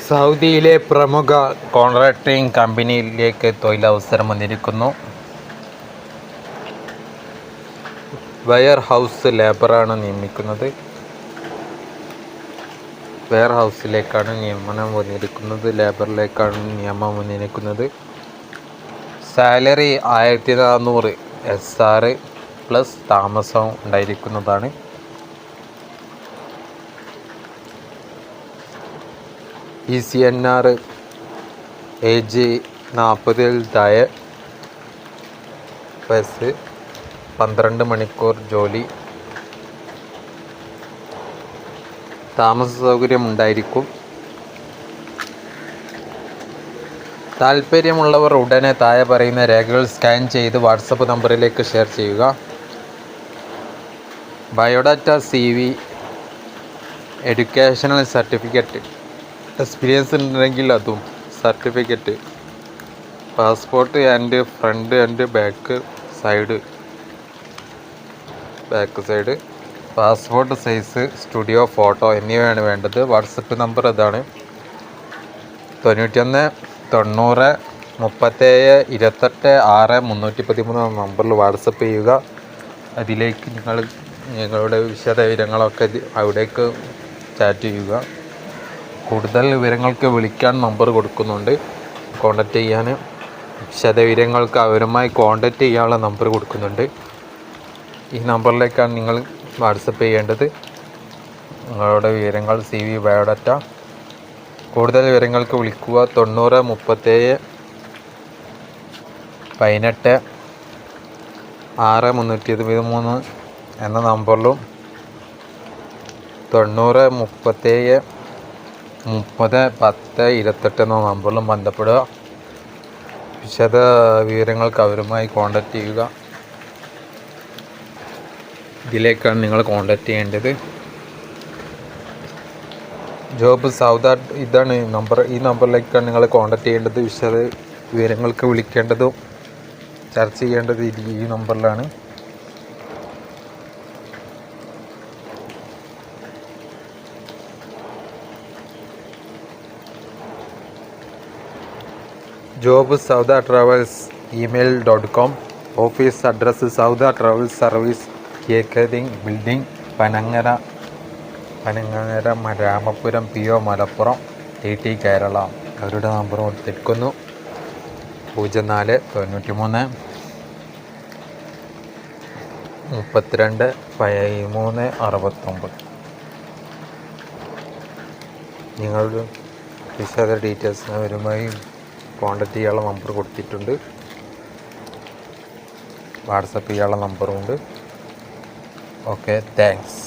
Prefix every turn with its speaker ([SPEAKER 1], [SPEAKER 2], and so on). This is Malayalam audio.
[SPEAKER 1] സൗദിയിലെ പ്രമുഖ കോൺട്രാക്ടിംഗ് കമ്പനിയിലേക്ക് തൊഴിലവസരം വന്നിരിക്കുന്നു. വെയർ ഹൗസ് ലേബറാണ് നിയമിക്കുന്നത്. വെയർ ഹൗസിലേക്കാണ് നിയമനം വന്നിരിക്കുന്നത്. ലേബറിലേക്കാണ് നിയമം വന്നിരിക്കുന്നത്. സാലറി 1400 SR പ്ലസ് താമസം ഉണ്ടായിരിക്കുന്നതാണ്. ECNR ഏജ് 40 താഴെ വയസ്സ്, 12 മണിക്കൂർ ജോലി, താമസ സൗകര്യം ഉണ്ടായിരിക്കും. താൽപ്പര്യമുള്ളവർ ഉടനെ താഴെ പറയുന്ന രേഖകൾ സ്കാൻ ചെയ്ത് വാട്സപ്പ് നമ്പറിലേക്ക് ഷെയർ ചെയ്യുക. Biodata, CV, educational certificate, experience ഉണ്ടെങ്കിൽ അതും, certificate, passport and front and back side, passport size studio photo എന്നിവയാണ് വേണ്ടത്. വാട്സപ്പ് നമ്പർ ഇതാണ്: 91 90 37 28 6 313 നമ്പറിൽ വാട്സപ്പ് ചെയ്യുക. അതിലേക്ക് നിങ്ങളുടെ വിശദവിവരങ്ങളൊക്കെ അവിടേക്ക് ചാറ്റ് ചെയ്യുക. കൂടുതൽ വിവരങ്ങൾക്ക് വിളിക്കാൻ നമ്പർ കൊടുക്കുന്നുണ്ട്. കോൺടാക്റ്റ് ചെയ്യാൻ, വിശദവിവരങ്ങൾക്ക് അവരുമായി കോൺടാക്റ്റ് ചെയ്യാനുള്ള നമ്പർ കൊടുക്കുന്നുണ്ട്. ഈ നമ്പറിലേക്കാണ് നിങ്ങൾ വാട്സപ്പ് ചെയ്യേണ്ടത്. നിങ്ങളുടെ വിവരങ്ങൾ, CV, ബയോഡാറ്റ. കൂടുതൽ വിവരങ്ങൾക്ക് വിളിക്കുക 90 37 18 6 313 എന്ന നമ്പറിലും 90 37 30 10 28 എന്ന നമ്പറിലും ബന്ധപ്പെടുക. വിശദ വിവരങ്ങൾക്ക് അവരുമായി കോൺടാക്റ്റ് ചെയ്യുക. ഇതിലേക്കാണ് നിങ്ങൾ കോൺടാക്റ്റ് ചെയ്യേണ്ടത്. ജോബ് സൗദ, ഇതാണ് നമ്പർ. ഈ നമ്പറിലേക്കാണ് നിങ്ങൾ കോൺടാക്റ്റ് ചെയ്യേണ്ടത്. വിശദ വിവരങ്ങൾക്ക് വിളിക്കേണ്ടതും ചർച്ച ചെയ്യേണ്ടത് ഈ നമ്പറിലാണ്. Job Sauda Travels email.com. Office address Sauda Travels Service, കേക്കതിങ് building, Panangara, Ramapuram PO Malappuram, TT Kerala. അവരുടെ നമ്പർ കൊടുത്തിരിക്കുന്നു: 04 93 32 13 69. നിങ്ങളുടെ വിശദ ഡീറ്റെയിൽസിന് അവരുമായി കോൺടാക്റ്റ് ചെയ്യാനുള്ള നമ്പർ കൊടുത്തിട്ടുണ്ട്. വാട്സപ്പ് ചെയ്യാനുള്ള നമ്പറുമുണ്ട്. Okay, thanks.